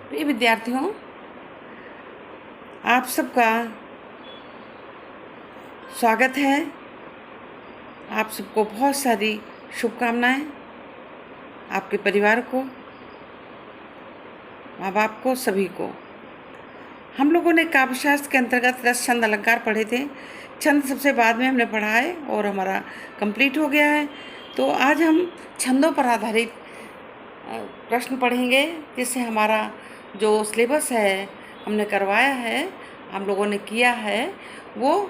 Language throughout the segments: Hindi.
प्रिय विद्यार्थियों, आप सबका स्वागत है। आप सबको बहुत सारी शुभकामनाएं। आपके परिवार को, माँ बाप को, सभी को। हम लोगों ने काव्यशास्त्र के अंतर्गत रस छंद अलंकार पढ़े थे। छंद सबसे बाद में हमने पढ़ा है और हमारा कंप्लीट हो गया है। तो आज हम छंदों पर आधारित प्रश्न पढ़ेंगे, जिससे हमारा जो सिलेबस है, हमने करवाया है, हम लोगों ने किया है, वो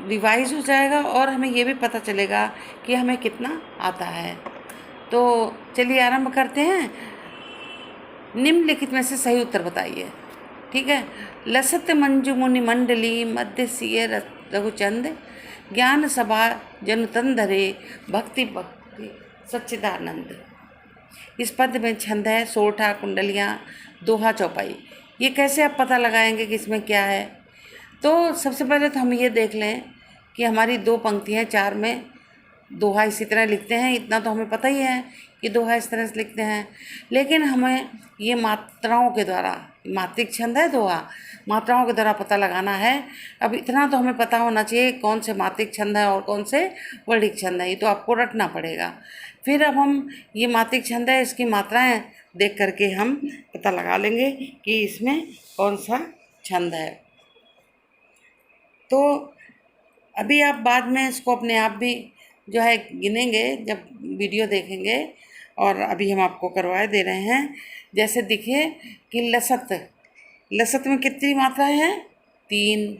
रिवाइज हो जाएगा और हमें ये भी पता चलेगा कि हमें कितना आता है। तो चलिए आरंभ करते हैं। निम्नलिखित में से सही उत्तर बताइए। ठीक है। लसत मंजु मुनि मंडली मध्य सिय रघुचंद ज्ञान सभा जनुतन धरे भक्ति भक्ति सच्चिदानंद। इस पद में छंद है सोरठा, कुंडलियाँ, दोहा, चौपाई। ये कैसे आप पता लगाएंगे कि इसमें क्या है? तो सबसे पहले तो हम ये देख लें कि हमारी दो पंक्तियाँ, चार में दोहा इसी तरह लिखते हैं। इतना तो हमें पता ही है कि दोहा इस तरह से लिखते हैं, लेकिन हमें ये मात्राओं के द्वारा, मात्रिक छंद है दोहा, मात्राओं के द्वारा पता लगाना है। अब इतना तो हमें पता होना चाहिए कौन से मात्रिक छंद है और कौन से वर्णिक छंद है। ये तो आपको रटना पड़ेगा। फिर अब हम ये मात्रिक छंद है, इसकी मात्राएं देख करके हम पता लगा लेंगे कि इसमें कौन सा छंद है। तो अभी आप बाद में इसको अपने आप भी जो है गिनेंगे जब वीडियो देखेंगे, और अभी हम आपको करवाए दे रहे हैं। जैसे देखिए कि लसत, लसत में कितनी मात्राएं हैं? 3।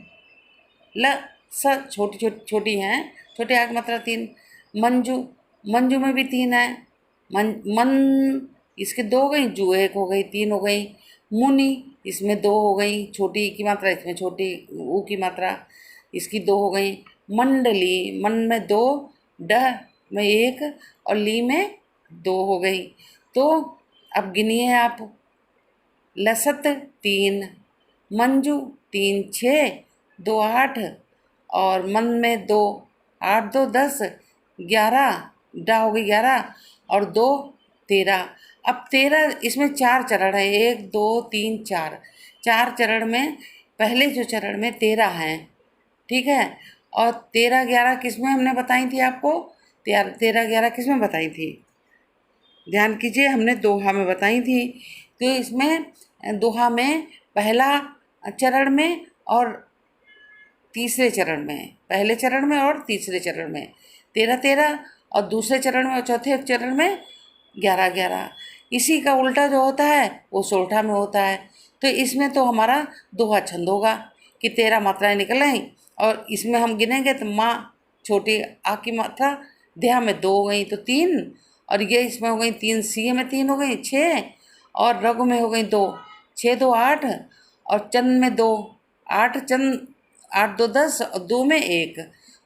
ल स छोटी छोटी छोटी हैं, छोटे आग मात्रा 3। मंजू, मंजू में भी 3 है। मन इसके 2 हो गई, जू 1 हो गई, 3 हो गई। मुनि इसमें 2 हो गई, छोटी की मात्रा, इसमें छोटी ऊ की मात्रा, इसकी 2 हो गई। मंडली, मन में 2, ड में 1 और ली में 2 हो गई। तो अब गिनिए आप। लसत 3, मंजू 3, 6, 2 8 और मन में 2, 8 2 10, 11 डा हो गई 11 और 2 13। अब 13, इसमें 4 चरण है, 1 2 3 4, 4 चरण में पहले जो चरण में 13 हैं, ठीक है। और 13 11 किस में हमने बताई थी आपको? 13 11 किस में बताई थी? ध्यान कीजिए, हमने दोहा में बताई थी। तो इसमें दोहा में पहला चरण में और तीसरे चरण में, पहले चरण में और तीसरे चरण में 13 13 और दूसरे चरण में और चौथे चरण में 11 11। इसी का उल्टा जो होता है वो सोरठा में होता है। तो इसमें तो हमारा दोहा छंद होगा कि 13 मात्राएं निकल आई, और इसमें हम गिनेंगे तो माँ छोटी आ की मात्रा, ध्या में 2 हो गई तो 3, और ये इसमें हो गई 3, सी में 3 हो गई 6, और रघु में हो गई 2, 6 2 8 और चंद में 2, 8 चंद 8 2 10 और 2 में 1,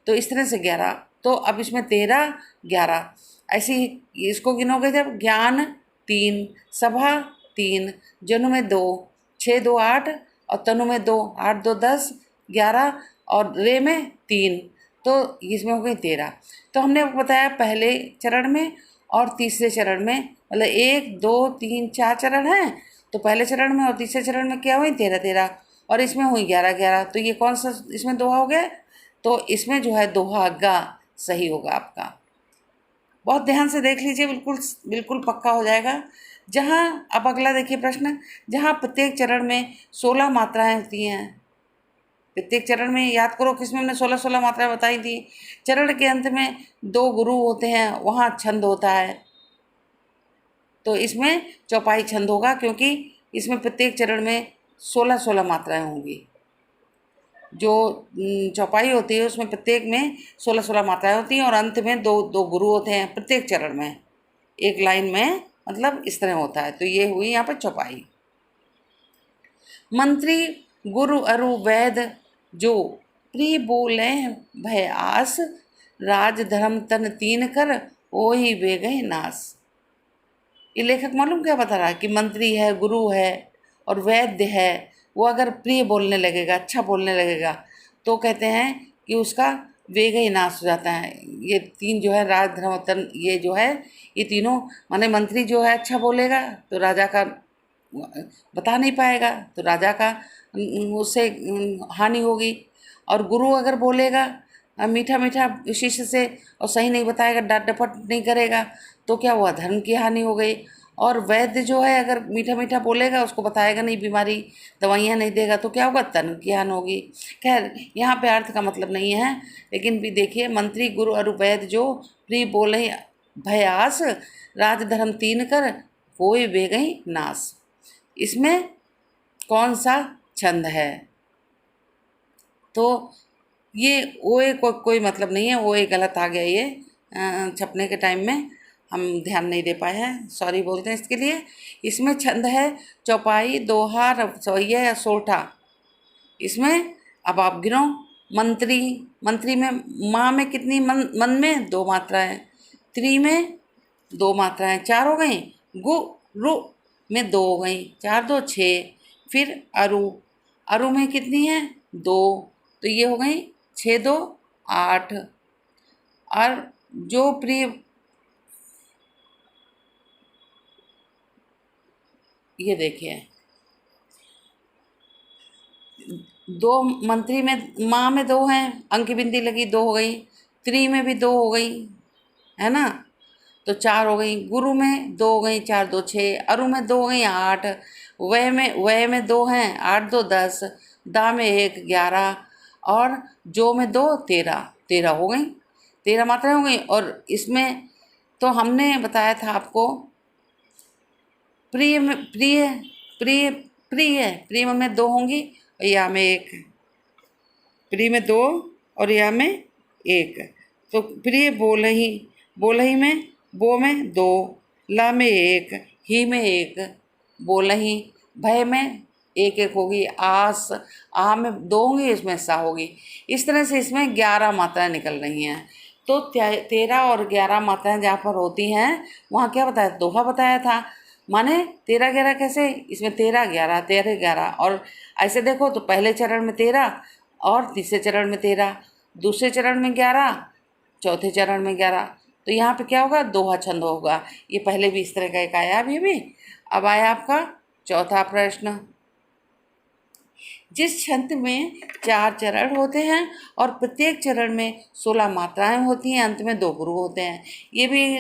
तो इस तरह से 11। तो अब इसमें 13 11 ऐसे ही इसको गिनोगे जब ज्ञान 3, सभा 3, जनु में 2, 6 2 8 और तनु में 2, 8 2 10 11 और रे में 3, तो इसमें हो गई 13। तो हमने बताया पहले चरण में और तीसरे चरण में, मतलब 1 2 3 4 चरण हैं, तो पहले चरण में और तीसरे चरण में क्या हुई? 13 13, और इसमें हुई 11 11। तो ये कौन सा इसमें दोहा हो गया? तो इसमें जो है दोहा गा सही होगा आपका। बहुत ध्यान से देख लीजिए, बिल्कुल बिल्कुल पक्का हो जाएगा। जहाँ अब अगला देखिए प्रश्न, जहाँ प्रत्येक चरण में 16 मात्राएं होती हैं। प्रत्येक चरण में याद करो किसमें हमने 16 16 मात्राएं बताई थी। चरण के अंत में 2 गुरु होते हैं, वहाँ छंद होता है। तो इसमें चौपाई छंद होगा, क्योंकि इसमें प्रत्येक चरण में 16 16 मात्राएं होंगी। जो चौपाई होती है उसमें प्रत्येक में 16 16 मात्राएं होती हैं, और अंत में 2 2 गुरु होते हैं प्रत्येक चरण में, एक लाइन में, मतलब इस तरह होता है। तो ये हुई यहाँ पर चौपाई। मंत्री गुरु अरु वैद जो प्रिय बोले भय आस, राज धर्म तन 3 कर ओही वे गए नास। ये लेखक मालूम क्या बता रहा है कि मंत्री है, गुरु है और वैद्य है, वो अगर प्रिय बोलने लगेगा, अच्छा बोलने लगेगा, तो कहते हैं कि उसका वेग ही नाश हो जाता है। ये 3 जो है, राज धर्म तन, ये जो है, ये तीनों माने मंत्री जो है अच्छा बोलेगा तो राजा का बता नहीं पाएगा तो राजा का उससे हानि होगी। और गुरु अगर बोलेगा मीठा मीठा शिष्य से और सही नहीं बताएगा, डांट डपट नहीं करेगा, तो क्या हुआ, धर्म की हानि हो गई। और वैद्य जो है अगर मीठा मीठा बोलेगा, उसको बताएगा नहीं बीमारी, दवाइयाँ नहीं देगा, तो क्या होगा, धर्म की हानि होगी। खैर यहाँ पे अर्थ का मतलब नहीं है, लेकिन भी देखिए, मंत्री गुरु अरु वैद्य जो प्रिय बोले भयास, राज धर्म तीन कर कोई बेगई नाश। इसमें कौन सा छंद है? तो ये ओए को कोई मतलब नहीं है, ओए गलत आ गया ये छपने के टाइम में, हम ध्यान नहीं दे पाए हैं, सॉरी बोलते हैं इसके लिए। इसमें छंद है चौपाई, दोहा, रसोइया या सोठा। इसमें अब आप गिनो, मंत्री, मंत्री में माँ में कितनी, मन में दो मात्राएं, त्री में दो मात्राएं, चार हो गई। गु रु में दो हो गई, चार दो छः। फिर अरु, अरु में कितनी है, दो, तो ये हो गई छः दो आठ। और जो प्रिय, ये देखिए, दो मंत्री में माँ में दो हैं, अंक बिंदी लगी, दो हो गई। त्री में भी दो हो गई, है ना, तो चार हो गई। गुरु में दो हो गई, चार दो छः। अरु में दो हो गई, आठ। वह में दो हैं, आठ दो 10। दा में एक, 11। और जो में दो, 13। 13 हो गई, 13 मात्राएं हो गई। और इसमें तो हमने बताया था आपको, प्रिय में, प्रिय प्रिय में दो होंगी और या में एक, प्रिय में दो और या में एक। तो प्रिय बोलही में, बो में दो, ला में एक, ही में एक, बोलही। भय में एक एक होगी, आस, आ में दो होंगी, इसमें सा होगी। इस तरह से इसमें 11 मात्राएं निकल रही हैं। तो 13 और 11 मात्राएं जहाँ पर होती हैं वहाँ क्या बताया, दोहा बताया था। माने 13 11 कैसे, इसमें 13 11 13 11। और ऐसे देखो तो पहले चरण में 13 और तीसरे चरण में 13, दूसरे चरण में 11, चौथे चरण में 11। तो यहाँ पे क्या होगा, दोहा छंद होगा। ये पहले भी इस तरह का एक आया अभी भी। अब आया आपका चौथा प्रश्न, जिस छंद में 4 चरण होते हैं और प्रत्येक चरण में 16 मात्राएं होती हैं, अंत में 2 गुरु होते हैं। ये भी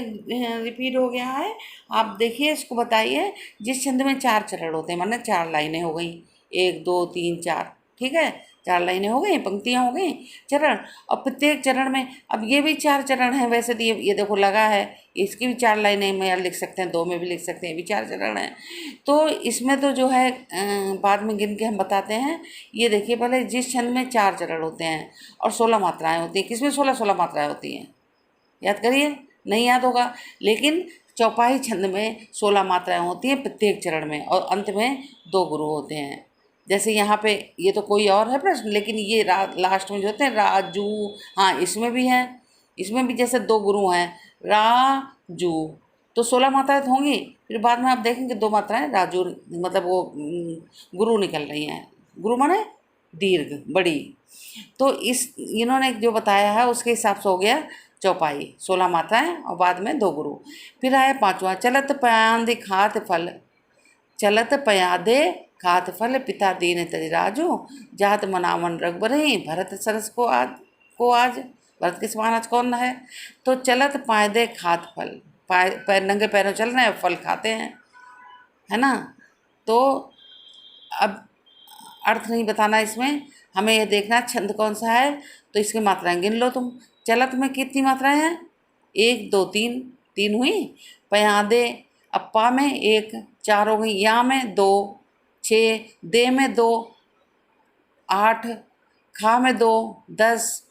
रिपीट हो गया है, आप देखिए, इसको बताइए। जिस छंद में 4 चरण होते हैं, मतलब 4 लाइनें हो गई, 1 2 3 4, ठीक है, 4 लाइनें हो गई, पंक्तियाँ हो गई, चरण। और प्रत्येक चरण में, अब ये भी 4 चरण हैं वैसे तो, ये देखो लगा है, इसकी भी 4 लाइनें में लिख सकते हैं, 2 में भी लिख सकते हैं, ये भी 4 चरण हैं। तो इसमें तो जो है बाद में गिन के हम बताते हैं। ये देखिए, पहले जिस छंद में 4 चरण होते हैं और 16 मात्राएं होती हैं, किसमें 16 मात्राएं होती हैं, याद करिए, नहीं याद होगा। लेकिन चौपाई छंद में 16 मात्राएं होती हैं प्रत्येक चरण में, और अंत में 2 गुरु होते हैं। जैसे यहाँ पे, ये तो कोई और है प्रश्न, लेकिन ये लास्ट में जो होते हैं राजू, हाँ इसमें भी है, इसमें भी जैसे 2 गुरु हैं, राजू, तो 16 मात्राएं तो होंगी। फिर बाद में आप देखेंगे 2 मात्राएं राजू, मतलब वो गुरु निकल रही हैं। गुरु माने दीर्घ, बड़ी। तो इस इन्होंने जो बताया है उसके हिसाब से हो गया चौपाई, 16 मात्राएं और बाद में 2 गुरु। फिर आया पांचवा, चलत पयांदि खात फल, चलत पयादे खात फल, पिता दीन तजराजू, जात मनावन रघुबरही, भरत सरस को आज भरत के समान आज कौन है। तो चलत पायदे खात फल, पैर नंगे पैरों चल रहे हैं, फल खाते हैं, है ना। तो अब अर्थ नहीं बताना इसमें, हमें ये देखना छंद कौन सा है। तो इसकी मात्राएं गिन लो तुम। चलत में कितनी मात्राएं हैं, 1 2 3, 3 हुई। पयादे, अप्पा में 1, 4 हो गई। या में 2, 6। दे में 2, 8। खा में 2, 10।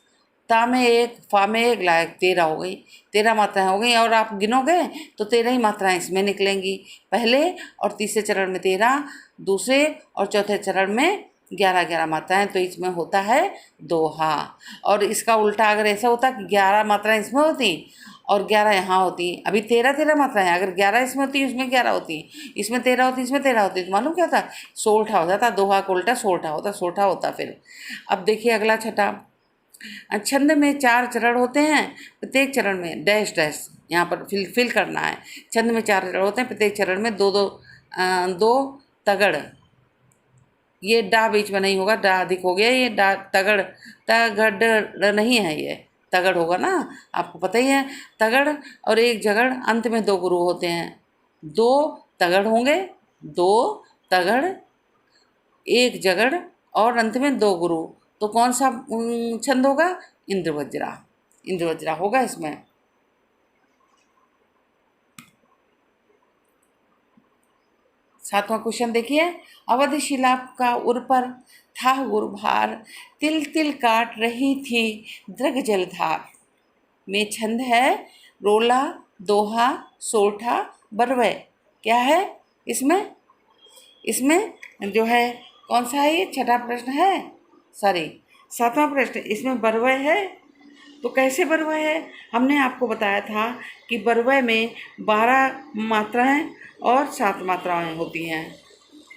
ता में 1, फा में 1, लायक 13 हो गई। 13 मात्राएं हो गई। और आप गिनोगे तो 13 ही मात्राएं इसमें निकलेंगी। पहले और तीसरे चरण में 13, दूसरे और चौथे चरण में 11 11 मात्राएं। तो इसमें होता है दोहा। और इसका उल्टा अगर ऐसा होता कि 11 मात्राएं इसमें होती और 11 यहाँ होती, अभी 13 13 मात्राएं, अगर 11 इसमें होती, इसमें 11 होती, इसमें 13 होती, इसमें 13 होती, तो मालूम क्या था, 16 हो जाता। दोहा को उल्टा 16 होता, 16 होता फिर। अब देखिए अगला छठा, छंद में 4 चरण होते हैं, प्रत्येक चरण में डैश डैश यहाँ पर फिल करना है। छंद में 4 चरण होते हैं, प्रत्येक चरण में दो तगड़, ये डा बीच में नहीं होगा, डा अधिक हो गया, ये डा तगड़, तगड़ नहीं है, ये तगड़ होगा ना, आपको पता ही है। तगड़ और एक जगड़, अंत में दो गुरु होते हैं, दो तगड़ होंगे, दो तगड़, एक जगड़ और अंत में दो गुरु, तो कौन सा छंद होगा? इंद्रवज्रा, इंद्रवज्रा होगा इसमें। सातवां क्वेश्चन देखिए, अवधशिला का उर पर था गुरुभार, तिल तिल काट रही थी दृग जलधार। में छंद है रोला, दोहा, सोठा, बरवय। क्या है इसमें? इसमें जो है कौन सा है? ये छठा प्रश्न है, सॉरी सातवां प्रश्न। इसमें बरवय है, तो कैसे बरवय है? हमने आपको बताया था कि बरवय में 12 मात्राएं और 7 मात्राएं होती हैं।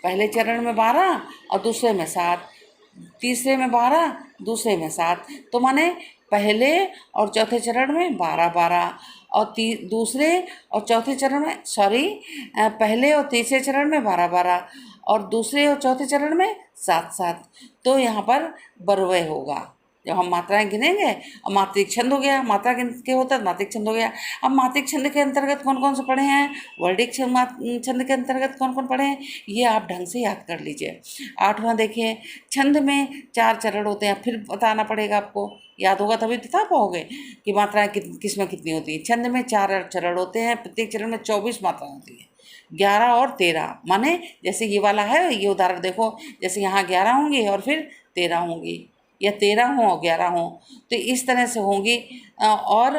पहले चरण में 12 और दूसरे में 7, तीसरे में 12, दूसरे में 7, तो माने पहले और चौथे चरण में 12-12 और दूसरे और चौथे चरण में पहले और तीसरे चरण में 12-12 और दूसरे और चौथे चरण में 7-7, तो यहाँ पर बरवय होगा। जब हम मात्राएं गिनेंगे और मात्रिक छंद हो गया, मात्रा गिन के होता है मात्रिक छंद हो गया। अब मात्रिक छंद के अंतर्गत कौन कौन से पढ़े हैं, वर्डिक छंद के अंतर्गत कौन कौन पढ़े हैं, ये आप ढंग से याद कर लीजिए। 8वां देखिए, छंद में 4 चरण होते हैं, फिर बताना पड़ेगा आपको, याद होगा तभी बता पाओगे कि मात्राएं किस में कितनी होती हैं। छंद में 4 चरण होते हैं, प्रत्येक चरण में 24 मात्राएं होती हैं, 11 और 13, माने जैसे ये वाला है, ये उदाहरण देखो, जैसे यहाँ 11 होंगी और फिर 13 होंगी, या 13 हो और 11 हो, तो इस तरह से होंगी। और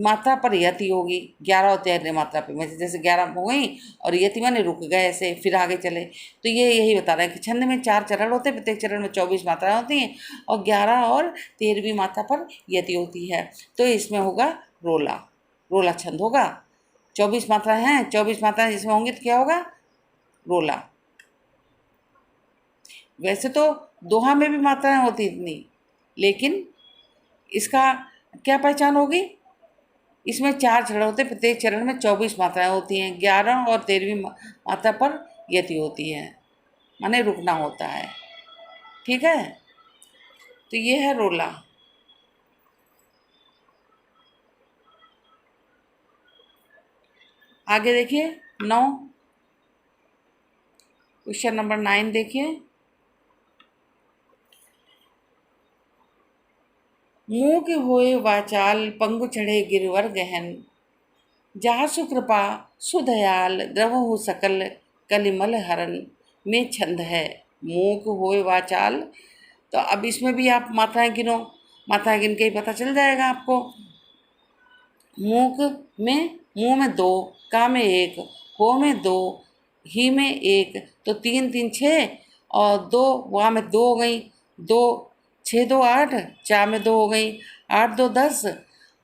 मात्रा पर यति होगी, 11 और 13 मात्रा पर, जैसे 11 हो गई और यति माने रुक गए, ऐसे फिर आगे चले। तो ये यही बता रहा है कि छंद में 4 चरण होते हैं, प्रत्येक चरण में 24 मात्राएं होती हैं और 11 और 13वीं मात्रा पर यति होती है, तो इसमें होगा रोला, रोला छंद होगा। 24 मात्राएं हैं, 24 मात्राएं जिसमें होंगी तो क्या होगा? रोला। वैसे तो दोहा में भी मात्राएं होती इतनी, लेकिन इसका क्या पहचान होगी? इसमें 4 चरण होते हैं, प्रत्येक चरण में 24 मात्राएं होती हैं, 11 और 13वीं मात्रा पर यति होती है, माने रुकना होता है। ठीक है, तो ये है रोला। आगे देखिए 9, क्वेश्चन नंबर 9 देखिए, मूक होए वाचाल पंगु चढ़े गिरवर गहन, जासु कृपा सुदयाल द्रवहु सकल कलिमल हरन। में छंद है मूक होए वाचाल, तो अब इसमें भी आप मात्राएं गिनो, मात्राएं गिन के ही पता चल जाएगा आपको। मूक में मुँह में 2, का में 1, हो में 2, ही में 1, तो 3 3 6 और 2 वहाँ में 2 हो गई, 2 6 2 8, चा में 2 हो गई, 8 2 10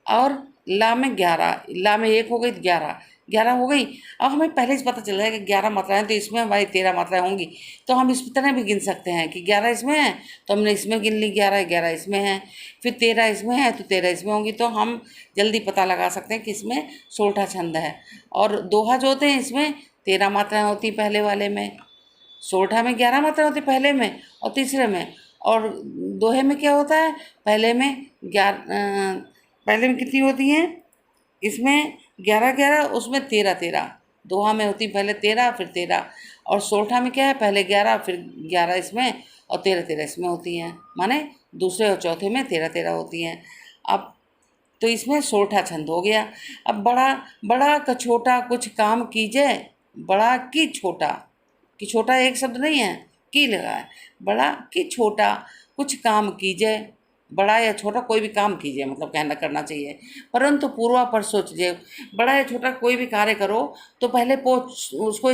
और ला में 11, ला में 1 हो गई, 11 11 हो गई। अब हमें पहले से पता चल रहा है कि 11 मात्राएं, तो इसमें हमारी 13 मात्राएं होंगी, तो हम इस तरह भी गिन सकते हैं कि 11 इसमें है तो हमने इसमें गिन ली, 11 11 इसमें है, फिर 13 इसमें है तो 13 इसमें होंगी, तो हम जल्दी पता लगा सकते हैं कि इसमें सोलठा छंद है। और दोहा जो होते हैं इसमें 13 मात्राएं होती पहले वाले में, सोलठा में 11 मात्राएं होती पहले में और तीसरे में, और दोहे में क्या होता है, पहले में पहले में कितनी होती हैं, इसमें 11 11, उसमें 13 13, दोहा में होती पहले 13 फिर 13, और सोलठा में क्या है, पहले 11 फिर 11 इसमें और 13 13 इसमें होती हैं, माने दूसरे और चौथे में 13 13 होती हैं। अब तो इसमें सोलठा छंद हो गया। अब बड़ा बड़ा का छोटा कुछ काम कीजिए, बड़ा की छोटा, कि छोटा एक शब्द नहीं है, की लगा है, बड़ा कि छोटा कुछ काम कीजिए, बड़ा या छोटा कोई भी काम कीजिए, मतलब कहना करना चाहिए, परंतु पूर्वा पर सोचिए। बड़ा या छोटा कोई भी कार्य करो तो पहले उसको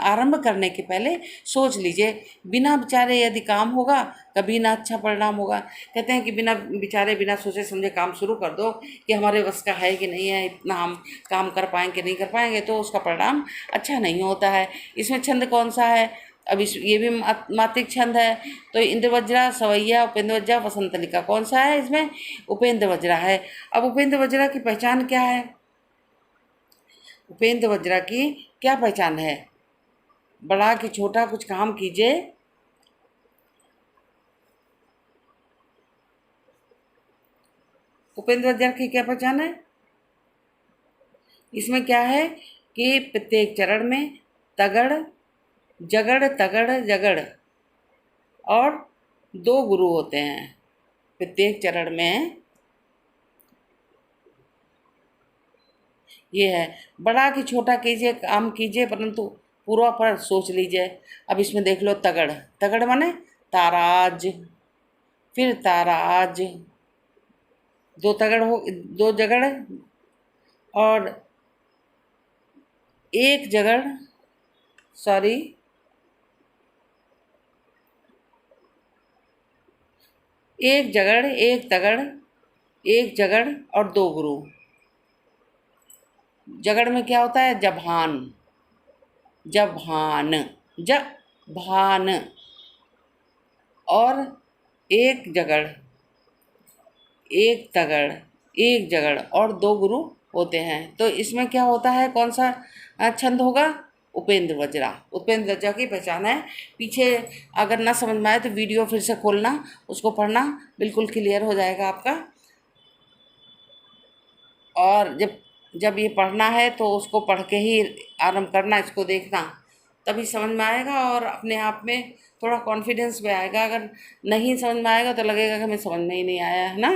आरंभ करने के पहले सोच लीजिए, बिना विचारे यदि काम होगा कभी ना अच्छा परिणाम होगा। कहते हैं कि बिना विचारे बिना सोचे समझे काम शुरू कर दो कि हमारे बस का है कि नहीं है, इतना हम काम कर पाएंगे नहीं कर पाएंगे, तो उसका परिणाम अच्छा नहीं होता है। इसमें छंद कौन सा है? अब ये भी मात्रिक छंद है, तो इंद्रवज्रा, सवैया, उपेंद्र वज्रा, वसंतलिका, कौन सा है इसमें? उपेंद्र वज्रा है। अब उपेंद्र वज्रा की पहचान क्या है? उपेंद्र वज्रा की क्या पहचान है? बड़ा कि छोटा कुछ काम कीजिए। उपेंद्र हजारा की क्या पहचान है? इसमें क्या है कि प्रत्येक चरण में तगड़ जगड़ तगड़ जगड़ और दो गुरु होते हैं। प्रत्येक चरण में ये है, बड़ा कि छोटा कीजिए, काम कीजिए, परंतु पूर्वा पर सोच लीजिए। अब इसमें देख लो तगड़, तगड़ माने ताराज, फिर ताराज, दो तगड़ हो, दो जगड़ और एक जगड़, सॉरी एक जगड़, एक तगड़, एक जगड़ और दो गुरु। जगड़ में क्या होता है? जभान, जभान, जभान। और एक जगड़, एक तगड़, एक जगड़ और दो गुरु होते हैं। तो इसमें क्या होता है? कौन सा छंद होगा? उपेंद्र वज्रा। उपेंद्र वज्रा की पहचान है। पीछे अगर ना समझ में आए तो वीडियो फिर से खोलना, उसको पढ़ना, बिल्कुल क्लियर हो जाएगा आपका। और जब जब ये पढ़ना है तो उसको पढ़ के ही आरंभ करना, इसको देखना, तभी समझ में आएगा और अपने आप में थोड़ा कॉन्फिडेंस भी आएगा। अगर नहीं समझ में आएगा तो लगेगा कि हमें समझ में ही नहीं आया है ना।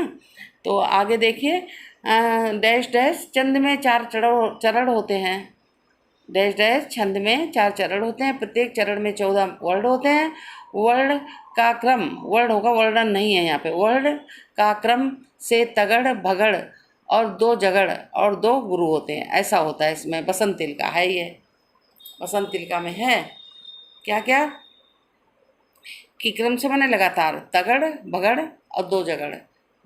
तो आगे देखिए, डैश डैश छंद में चार चरण होते हैं। डैश डैश छंद में चार चरण होते हैं। प्रत्येक चरण में 14 वर्ड होते हैं। वर्ड का क्रम, वर्ड होगा, वर्णन नहीं है यहाँ पे, वर्ड का क्रम से तगड़ भगड़ और दो जगड़ और दो गुरु होते हैं। ऐसा होता है इसमें। बसंत तिलका है ये, बसंत तिलका में है क्या क्या कि क्रम से माने लगातार, तगड़ भगड़ और दो जगड़,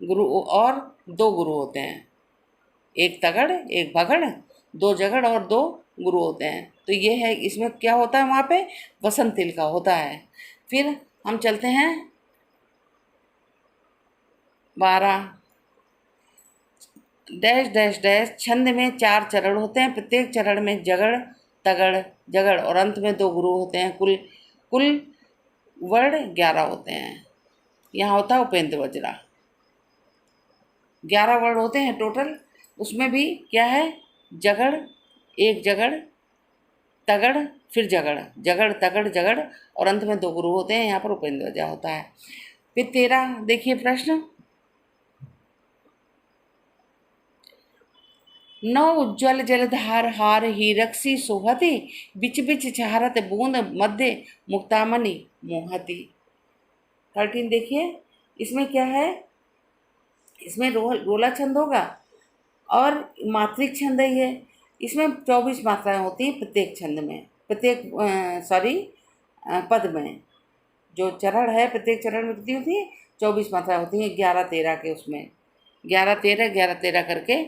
गुरु और दो गुरु होते हैं। एक तगड़, एक भगड़, दो जगड़ और दो गुरु होते हैं। तो ये है, इसमें क्या होता है? वहाँ पे बसंत तिलका होता है। फिर हम चलते हैं 12। डैश डैश डैश छंद में चार चरण होते हैं। प्रत्येक चरण में जगड़ तगड़ जगड़ और अंत में दो गुरु होते हैं। कुल कुल वर्ड 11 होते हैं। यहाँ होता है उपेंद्र वज्रा। 11 वर्ड होते हैं टोटल। उसमें भी क्या है? जगड़, एक जगड़, तगड़, फिर जगड़, जगड़ तगड़ जगड़ और अंत में दो गुरु होते हैं। यहाँ पर उपेंद्र वज्रा होता है। फिर 13 देखिए प्रश्न। नौ उज्ज्वल जलधार हार हीरक्सी सोहती, बिच बिच छहारत बूंद मध्य मुक्तामणि मोहती। 13 देखिए, इसमें क्या है? इसमें रोला छंद होगा और मात्रिक छंद है ये। इसमें 24 मात्राएं होती हैं प्रत्येक छंद में, प्रत्येक पद में। जो चरण है, प्रत्येक चरण में कितनी होती है? 24 मात्राएं होती हैं। 11-13 के उसमें 11-13 करके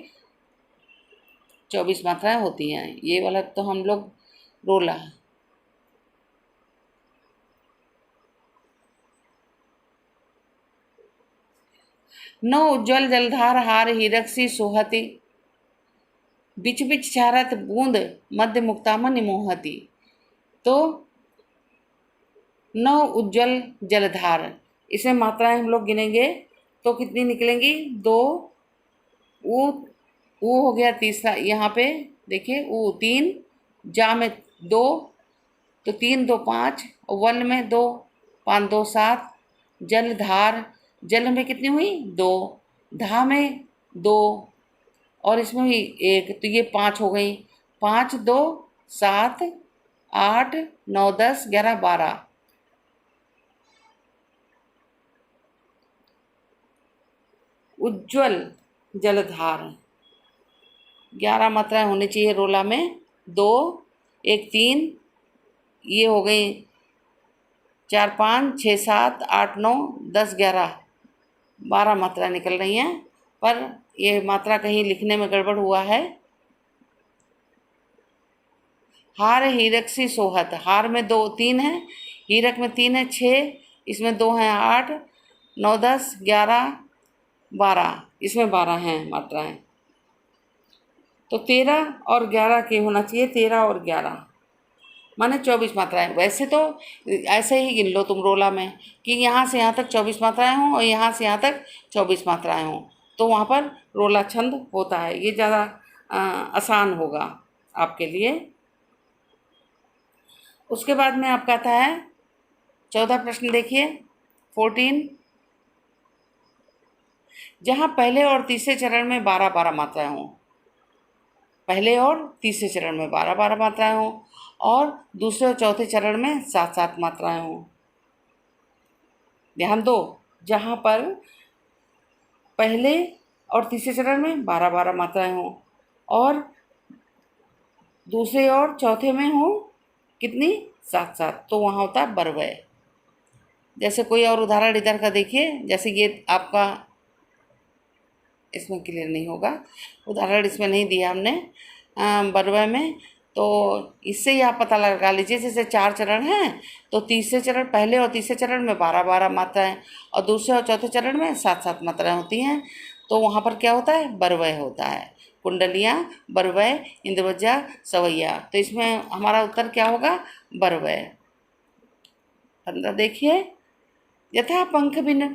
24 मात्राएं होती हैं। ये वाला तो हम लोग रोला। नौ उज्ज्वल जलधार हार हीरक्सी सोहती, बिच बिच छारत बूंद मध्य मुक्तामणि मोहती। तो नौ उज्ज्वल जलधार, इसमें मात्राएं हम लोग गिनेंगे तो कितनी निकलेंगी? 2। ऊ हो गया तीसरा, यहाँ पे देखिए ऊ 3, जा में 2, तो 3 2 5, वन में 2, 5 2 7, जलधार, जल में कितनी हुई? 2, धा में 2 और इसमें हुई 1, तो ये 5 हो गई। 5 2 7 8 9 10 11 12। उज्ज्वल जलधार 11 मात्राएं होनी चाहिए रोला में। 2 1 3, ये हो गई 4 5 6 7 8 9 10 11 12 मात्रा निकल रही हैं। पर ये मात्रा कहीं लिखने में गड़बड़ हुआ है। हार हीरक सी सोहत, हार में 2 3 है, हीरक में 3 है 6, इसमें 2 हैं 8 9 10 11 12, इसमें 12 हैं मात्राएं। तो 13 और 11 के होना चाहिए, 13 और 11। माने 24 मात्राएं। वैसे तो ऐसे ही गिन लो तुम रोला में कि यहाँ से यहाँ तक 24 मात्राएं हों और यहाँ से यहाँ तक 24 मात्राएं हों, तो वहाँ पर रोला छंद होता है। ये ज़्यादा आसान होगा आपके लिए। उसके बाद में आपका आता है 14 प्रश्न, देखिए 14। जहाँ पहले और तीसरे चरण में 12-12 मात्राएं हों, पहले और तीसरे चरण में 12-12 मात्राएं हों और दूसरे और चौथे चरण में 7-7 मात्राएं हों। ध्यान दो, जहाँ पर पहले और तीसरे चरण में 12-12 मात्राएं हों और दूसरे और चौथे में हो कितनी, 7-7, तो वहाँ होता है बरवय। जैसे कोई और उदाहरण इधर का देखिए, जैसे ये आपका इसमें क्लियर नहीं होगा, उदाहरण इसमें नहीं दिया हमने बरवय में, तो इससे ही आप पता लगा लीजिए। जैसे 4 चरण हैं तो तीसरे चरण, पहले और तीसरे चरण में 12-12 मात्राएं और दूसरे और चौथे चरण में 7-7 मात्राएं होती हैं, तो वहाँ पर क्या होता है, बरवय होता है। कुंडलियाँ, बरवय, इंद्रवज्जा, सवैया, तो इसमें हमारा उत्तर क्या होगा, बरवय। 15 देखिए, यथा पंख बिन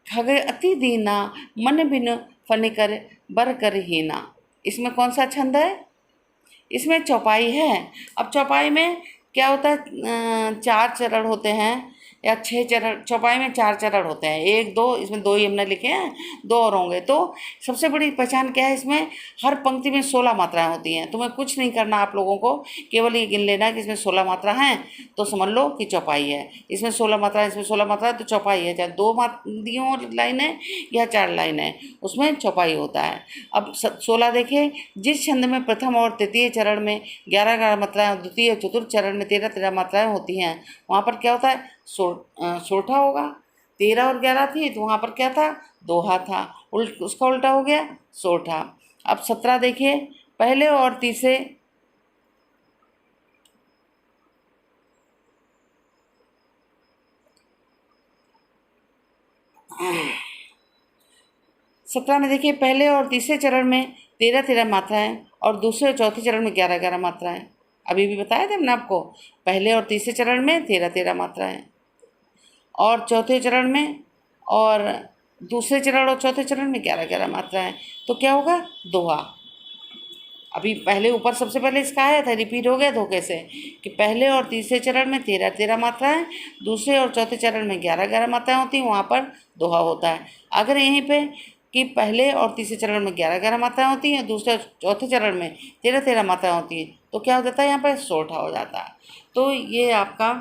खग अति दीना, मन बिन फनिकर बर कर हीना। इसमें कौन सा छंद है, इसमें चौपाई है। अब चौपाई में क्या होता है, 4 चरण होते हैं या 6 चरण, चौपाई में 4 चरण होते हैं, 1 2, इसमें 2 ही हमने लिखे हैं, 2 और होंगे। तो सबसे बड़ी पहचान क्या है, इसमें हर पंक्ति में 16 मात्राएं होती हैं। तुम्हें कुछ नहीं करना, आप लोगों को केवल ये गिन लेना कि इसमें 16 मात्रा हैं, तो समझ लो कि चौपाई है। इसमें 16 मात्रा, इसमें 16 मात्रा, तो चौपाई है। चाहे 2 दियों लाइन है या 4 लाइन है, उसमें चौपाई होता है। अब 16 देखिए, जिस छंद में प्रथम और तृतीय चरण में 11-11 मात्राएं और द्वितीय और चतुर्थ चरण में 13-13 मात्राएं होती हैं, वहाँ पर क्या होता है, सोठा होगा। 13 और 11 थी तो वहाँ पर क्या था, दोहा था, उसका उल्टा हो गया सोठा। अब 17 देखिए, पहले और तीसरे, सत्रह में देखिए, पहले और तीसरे चरण में 13-13 मात्राएं और दूसरे और चौथे चरण में 11-11 मात्राएं। अभी भी बताया था हमने आपको, पहले और तीसरे चरण में 13-13 मात्राएं और चौथे चरण में, और दूसरे चरण और चौथे चरण में 11-11 मात्राएं, तो क्या होगा, दोहा। अभी पहले ऊपर सबसे पहले इसका आया था, रिपीट हो गया धोखे से, कि पहले और तीसरे चरण में 13-13 मात्राएं, दूसरे और चौथे चरण में 11-11 मात्राएं होती हैं, वहाँ पर दोहा होता है। अगर यहीं पे कि पहले और तीसरे चरण में 11-11 मात्राएं होती हैं, दूसरे और चौथे चरण में 13-13 मात्राएं होती हैं, तो क्या हो जाता है, यहाँ पर सोठा हो जाता है। तो ये आपका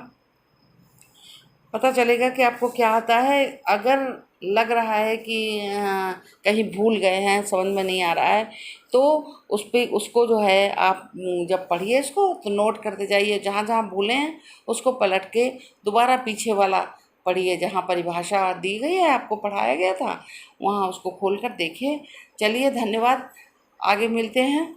पता चलेगा कि आपको क्या आता है। अगर लग रहा है कि कहीं भूल गए हैं, समझ में नहीं आ रहा है, तो उस पर उसको जो है आप जब पढ़िए इसको तो नोट करते जाइए, जहाँ जहाँ भूले हैं उसको पलट के दोबारा पीछे वाला पढ़िए, जहाँ परिभाषा दी गई है, आपको पढ़ाया गया था, वहाँ उसको खोल कर देखिए। चलिए, धन्यवाद, आगे मिलते हैं।